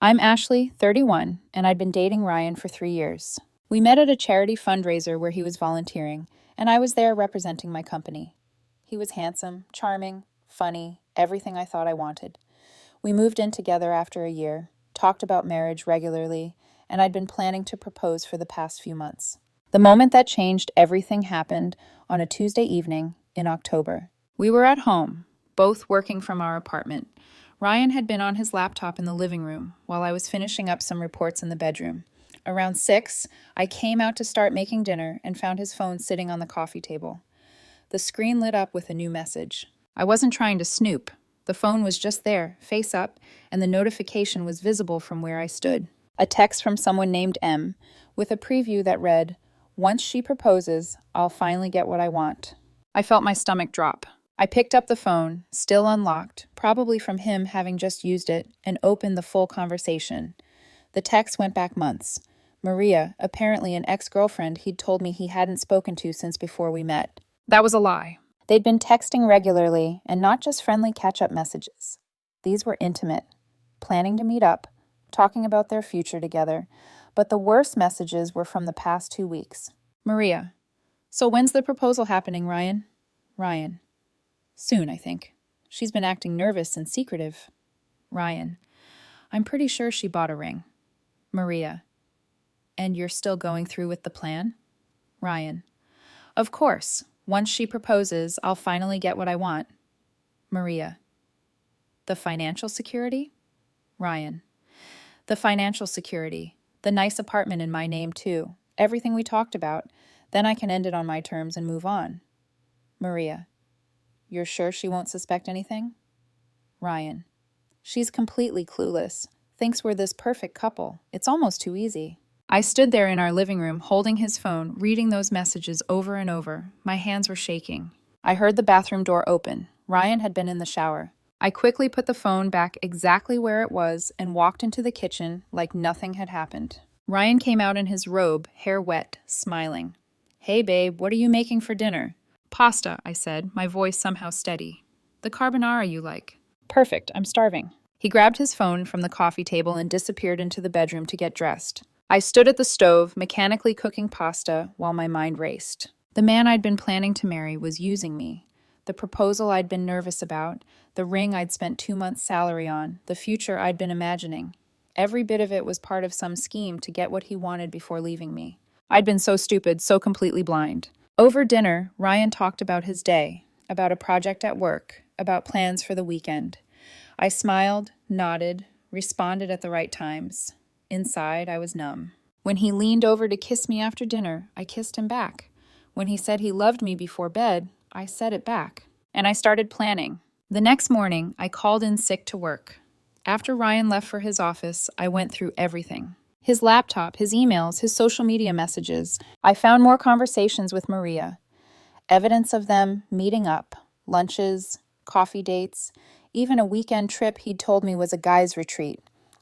I'm Ashley, 31, and I'd been dating Ryan for 3 years. We met at a charity fundraiser where he was volunteering, and I was there representing my company. He was handsome, charming, funny, everything I thought I wanted. We moved in together after a year, talked about marriage regularly, and I'd been planning to propose for the past few months. The moment that changed everything happened on a Tuesday evening in October. We were at home, both working from our apartment. Ryan had been on his laptop in the living room while I was finishing up some reports in the bedroom. Around 6, I came out to start making dinner and found his phone sitting on the coffee table. The screen lit up with a new message. I wasn't trying to snoop. The phone was just there, face up, and the notification was visible from where I stood. A text from someone named M, with a preview that read, "Once she proposes, I'll finally get what I want." I felt my stomach drop. I picked up the phone, still unlocked, probably from him having just used it, and opened the full conversation. The text went back months. Maria, apparently an ex-girlfriend he'd told me he hadn't spoken to since before we met. That was a lie. They'd been texting regularly, and not just friendly catch-up messages. These were intimate, planning to meet up, talking about their future together, but the worst messages were from the past 2 weeks. Maria, so when's the proposal happening, Ryan? Ryan, soon, I think. She's been acting nervous and secretive. Ryan, I'm pretty sure she bought a ring. Maria, and you're still going through with the plan? Ryan, of course. Once she proposes, I'll finally get what I want. Maria, the financial security? Ryan, the financial security. The nice apartment in my name, too. Everything we talked about. Then I can end it on my terms and move on. Maria, you're sure she won't suspect anything? Ryan, she's completely clueless. Thinks we're this perfect couple. It's almost too easy. I stood there in our living room, holding his phone, reading those messages over and over. My hands were shaking. I heard the bathroom door open. Ryan had been in the shower. I quickly put the phone back exactly where it was and walked into the kitchen like nothing had happened. Ryan came out in his robe, hair wet, smiling. Hey, babe, what are you making for dinner? Pasta, I said, my voice somehow steady. The carbonara you like. Perfect, I'm starving. He grabbed his phone from the coffee table and disappeared into the bedroom to get dressed. I stood at the stove, mechanically cooking pasta, while my mind raced. The man I'd been planning to marry was using me. The proposal I'd been nervous about, the ring I'd spent 2 months' salary on, the future I'd been imagining. Every bit of it was part of some scheme to get what he wanted before leaving me. I'd been so stupid, so completely blind. Over dinner, Ryan talked about his day, about a project at work, about plans for the weekend. I smiled, nodded, responded at the right times. Inside, I was numb. When he leaned over to kiss me after dinner, I kissed him back. When he said he loved me before bed, I said it back. And I started planning. The next morning, I called in sick to work. After Ryan left for his office, I went through everything. His laptop, his emails, his social media messages. I found more conversations with Maria. Evidence of them meeting up, lunches, coffee dates, even a weekend trip he'd told me was a guy's retreat.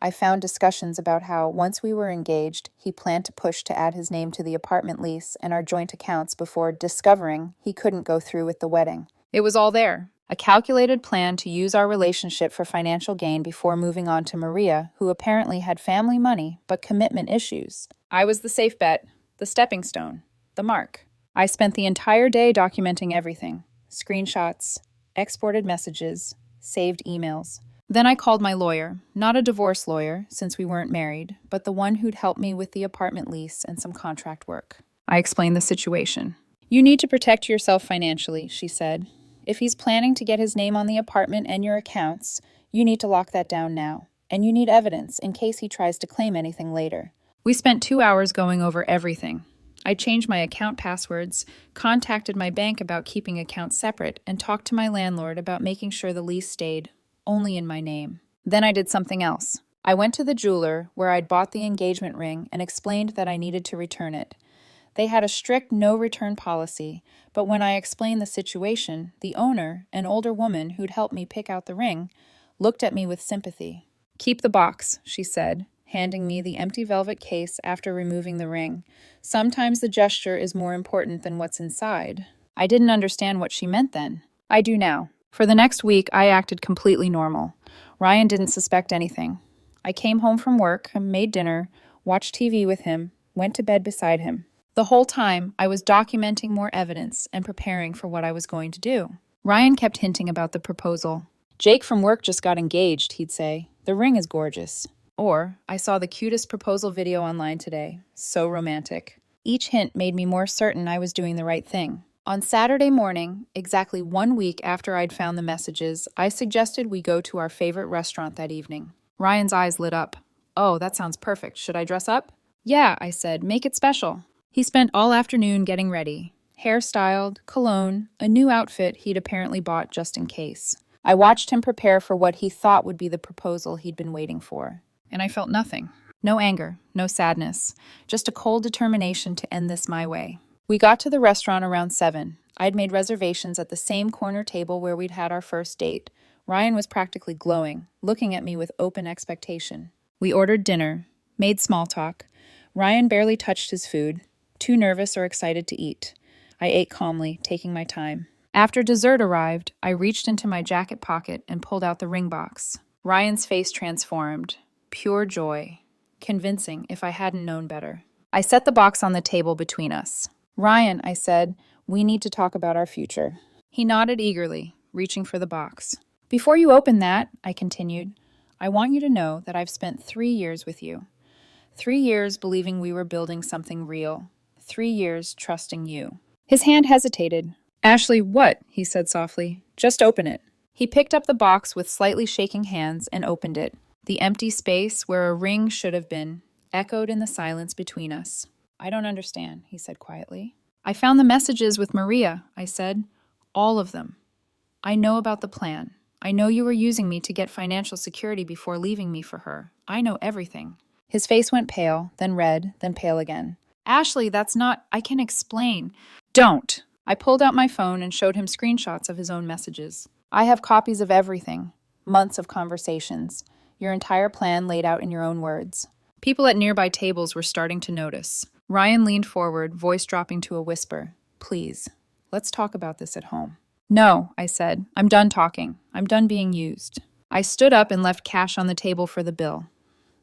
I found discussions about how, once we were engaged, he planned to push to add his name to the apartment lease and our joint accounts before discovering he couldn't go through with the wedding. It was all there. A calculated plan to use our relationship for financial gain before moving on to Maria, who apparently had family money but commitment issues. I was the safe bet, the stepping stone, the mark. I spent the entire day documenting everything. Screenshots, exported messages, saved emails. Then I called my lawyer, not a divorce lawyer, since we weren't married, but the one who'd helped me with the apartment lease and some contract work. I explained the situation. You need to protect yourself financially, she said. If he's planning to get his name on the apartment and your accounts, you need to lock that down now. And you need evidence in case he tries to claim anything later. We spent 2 hours going over everything. I changed my account passwords, contacted my bank about keeping accounts separate, and talked to my landlord about making sure the lease stayed only in my name. Then I did something else. I went to the jeweler where I'd bought the engagement ring and explained that I needed to return it. They had a strict no-return policy, but when I explained the situation, the owner, an older woman who'd helped me pick out the ring, looked at me with sympathy. Keep the box, she said, handing me the empty velvet case after removing the ring. Sometimes the gesture is more important than what's inside. I didn't understand what she meant then. I do now. For the next week, I acted completely normal. Ryan didn't suspect anything. I came home from work, made dinner, watched TV with him, went to bed beside him. The whole time, I was documenting more evidence and preparing for what I was going to do. Ryan kept hinting about the proposal. Jake from work just got engaged, he'd say. The ring is gorgeous. Or, I saw the cutest proposal video online today. So romantic. Each hint made me more certain I was doing the right thing. On Saturday morning, exactly 1 week after I'd found the messages, I suggested we go to our favorite restaurant that evening. Ryan's eyes lit up. Oh, that sounds perfect. Should I dress up? Yeah, I said. Make it special. He spent all afternoon getting ready. Hairstyled, cologne, a new outfit he'd apparently bought just in case. I watched him prepare for what he thought would be the proposal he'd been waiting for. And I felt nothing. No anger, no sadness. Just a cold determination to end this my way. We got to the restaurant around 7. I'd made reservations at the same corner table where we'd had our first date. Ryan was practically glowing, looking at me with open expectation. We ordered dinner, made small talk. Ryan barely touched his food, too nervous or excited to eat. I ate calmly, taking my time. After dessert arrived, I reached into my jacket pocket and pulled out the ring box. Ryan's face transformed. Pure joy. Convincing if I hadn't known better. I set the box on the table between us. Ryan, I said, we need to talk about our future. He nodded eagerly, reaching for the box. Before you open that, I continued, I want you to know that I've spent 3 years with you. 3 years believing we were building something real. 3 years trusting you. His hand hesitated. Ashley, what? He said softly. Just open it. He picked up the box with slightly shaking hands and opened it. The empty space where a ring should have been echoed in the silence between us. I don't understand, he said quietly. I found the messages with Maria, I said. All of them. I know about the plan. I know you were using me to get financial security before leaving me for her. I know everything. His face went pale, then red, then pale again. Ashley, that's not... I can explain. Don't. I pulled out my phone and showed him screenshots of his own messages. I have copies of everything. Months of conversations. Your entire plan laid out in your own words. People at nearby tables were starting to notice. Ryan leaned forward, voice dropping to a whisper. Please, let's talk about this at home. No, I said. I'm done talking. I'm done being used. I stood up and left cash on the table for the bill.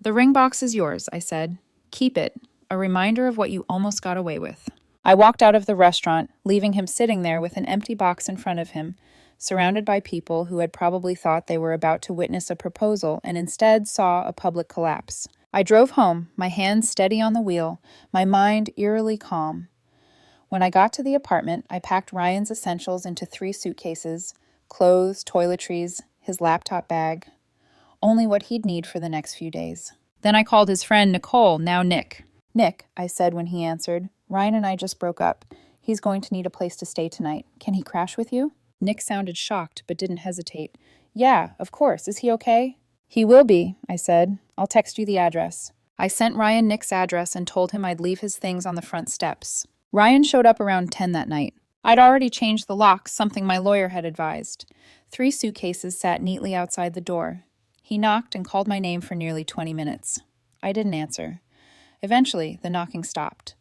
The ring box is yours, I said. Keep it. A reminder of what you almost got away with. I walked out of the restaurant, leaving him sitting there with an empty box in front of him, surrounded by people who had probably thought they were about to witness a proposal and instead saw a public collapse. I drove home, my hands steady on the wheel, my mind eerily calm. When I got to the apartment, I packed Ryan's essentials into 3 suitcases, clothes, toiletries, his laptop bag, only what he'd need for the next few days. Then I called his friend Nicole, now Nick. Nick, I said when he answered, Ryan and I just broke up. He's going to need a place to stay tonight. Can he crash with you? Nick sounded shocked, but didn't hesitate. Yeah, of course. Is he okay? He will be, I said. I'll text you the address. I sent Ryan Nick's address and told him I'd leave his things on the front steps. Ryan showed up around 10 that night. I'd already changed the locks, something my lawyer had advised. 3 suitcases sat neatly outside the door. He knocked and called my name for nearly 20 minutes. I didn't answer. Eventually, the knocking stopped.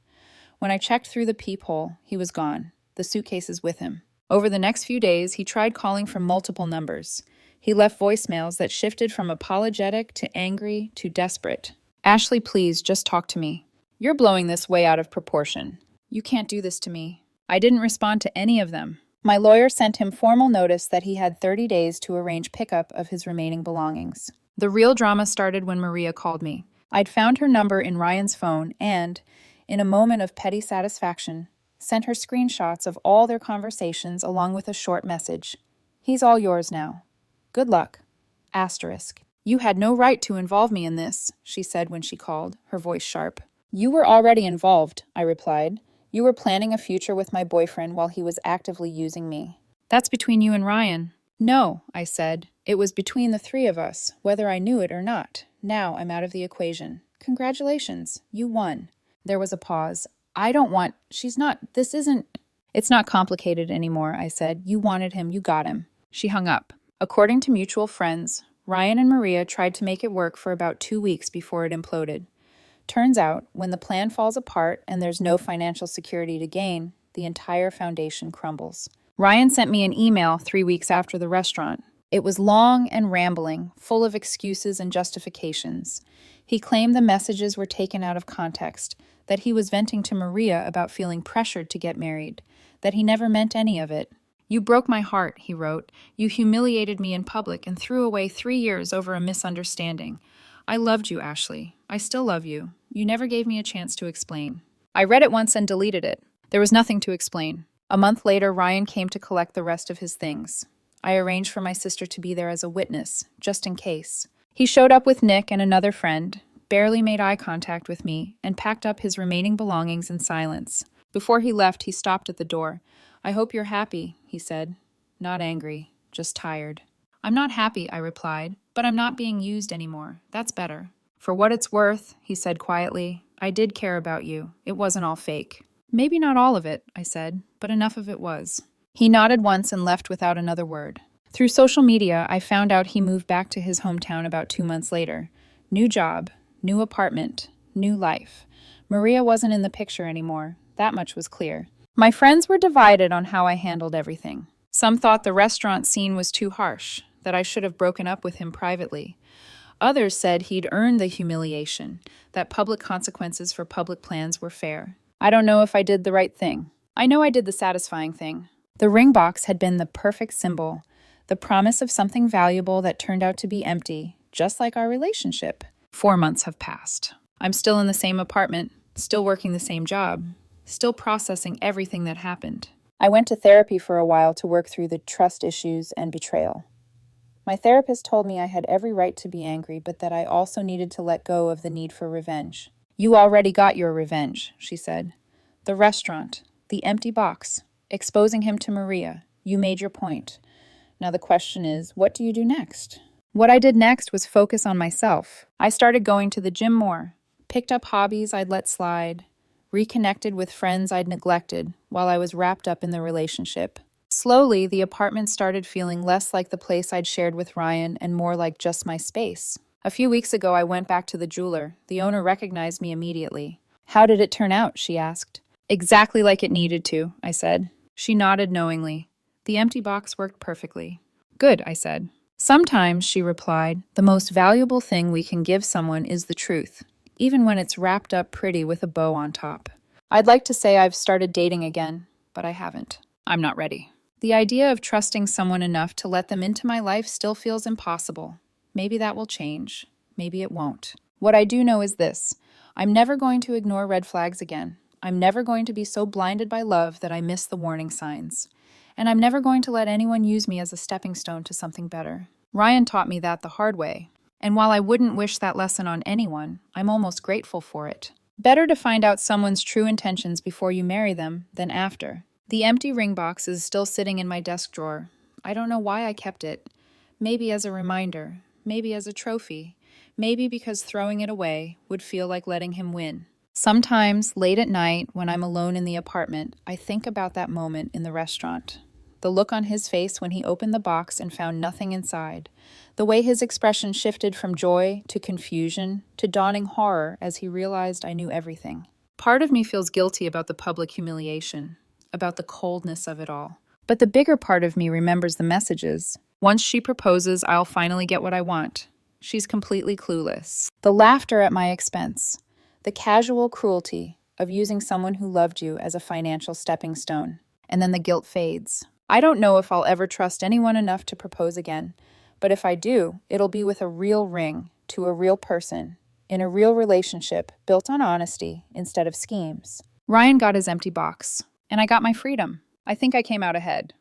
When I checked through the peephole, he was gone, the suitcases with him. Over the next few days, he tried calling from multiple numbers. He left voicemails that shifted from apologetic to angry to desperate. Ashley, please, just talk to me. You're blowing this way out of proportion. You can't do this to me. I didn't respond to any of them. My lawyer sent him formal notice that he had 30 days to arrange pickup of his remaining belongings. The real drama started when Maria called me. I'd found her number in Ryan's phone and, in a moment of petty satisfaction, sent her screenshots of all their conversations along with a short message. He's all yours now. Good luck. Asterisk. You had no right to involve me in this, she said when she called, her voice sharp. You were already involved, I replied. You were planning a future with my boyfriend while he was actively using me. That's between you and Ryan. No, I said. It was between the 3 of us, whether I knew it or not. Now I'm out of the equation. Congratulations. You won. There was a pause. I don't want... This isn't... It's not complicated anymore, I said. You wanted him. You got him. She hung up. According to mutual friends, Ryan and Maria tried to make it work for about 2 weeks before it imploded. Turns out, when the plan falls apart and there's no financial security to gain, the entire foundation crumbles. Ryan sent me an email 3 weeks after the restaurant. It was long and rambling, full of excuses and justifications. He claimed the messages were taken out of context, that he was venting to Maria about feeling pressured to get married, that he never meant any of it. "You broke my heart," he wrote. "You humiliated me in public and threw away 3 years over a misunderstanding. I loved you, Ashley. I still love you. You never gave me a chance to explain." I read it once and deleted it. There was nothing to explain. A month later, Ryan came to collect the rest of his things. I arranged for my sister to be there as a witness, just in case. He showed up with Nick and another friend, barely made eye contact with me, and packed up his remaining belongings in silence. Before he left, he stopped at the door. "I hope you're happy," he said. "Not angry, just tired." "I'm not happy," I replied, "but I'm not being used anymore. That's better." "For what it's worth," he said quietly, "I did care about you. It wasn't all fake." "Maybe not all of it," I said, "but enough of it was." He nodded once and left without another word. Through social media, I found out he moved back to his hometown about 2 months later. New job, new apartment, new life. Maria wasn't in the picture anymore. That much was clear. My friends were divided on how I handled everything. Some thought the restaurant scene was too harsh, that I should have broken up with him privately. Others said he'd earned the humiliation, that public consequences for public plans were fair. I don't know if I did the right thing. I know I did the satisfying thing. The ring box had been the perfect symbol, the promise of something valuable that turned out to be empty, just like our relationship. 4 months have passed. I'm still in the same apartment, still working the same job, still processing everything that happened. I went to therapy for a while to work through the trust issues and betrayal. My therapist told me I had every right to be angry, but that I also needed to let go of the need for revenge. "You already got your revenge," she said. "The restaurant, the empty box, exposing him to Maria. You made your point. Now the question is, what do you do next?" What I did next was focus on myself. I started going to the gym more, picked up hobbies I'd let slide, reconnected with friends I'd neglected while I was wrapped up in the relationship. Slowly, the apartment started feeling less like the place I'd shared with Ryan and more like just my space. A few weeks ago, I went back to the jeweler. The owner recognized me immediately. "How did it turn out?" she asked. "Exactly like it needed to," I said. She nodded knowingly. The empty box worked perfectly. "Good," I said. "Sometimes," she replied, "the most valuable thing we can give someone is the truth, even when it's wrapped up pretty with a bow on top." I'd like to say I've started dating again, but I haven't. I'm not ready. The idea of trusting someone enough to let them into my life still feels impossible. Maybe that will change. Maybe it won't. What I do know is this: I'm never going to ignore red flags again. I'm never going to be so blinded by love that I miss the warning signs. And I'm never going to let anyone use me as a stepping stone to something better. Ryan taught me that the hard way. And while I wouldn't wish that lesson on anyone, I'm almost grateful for it. Better to find out someone's true intentions before you marry them than after. The empty ring box is still sitting in my desk drawer. I don't know why I kept it. Maybe as a reminder, maybe as a trophy, maybe because throwing it away would feel like letting him win. Sometimes, late at night, when I'm alone in the apartment, I think about that moment in the restaurant. The look on his face when he opened the box and found nothing inside. The way his expression shifted from joy to confusion to dawning horror as he realized I knew everything. Part of me feels guilty about the public humiliation, about the coldness of it all. But the bigger part of me remembers the messages. Once she proposes, I'll finally get what I want. She's completely clueless. The laughter at my expense. The casual cruelty of using someone who loved you as a financial stepping stone. And then the guilt fades. I don't know if I'll ever trust anyone enough to propose again, but if I do, it'll be with a real ring to a real person, in a real relationship built on honesty instead of schemes. Ryan got his empty box, and I got my freedom. I think I came out ahead.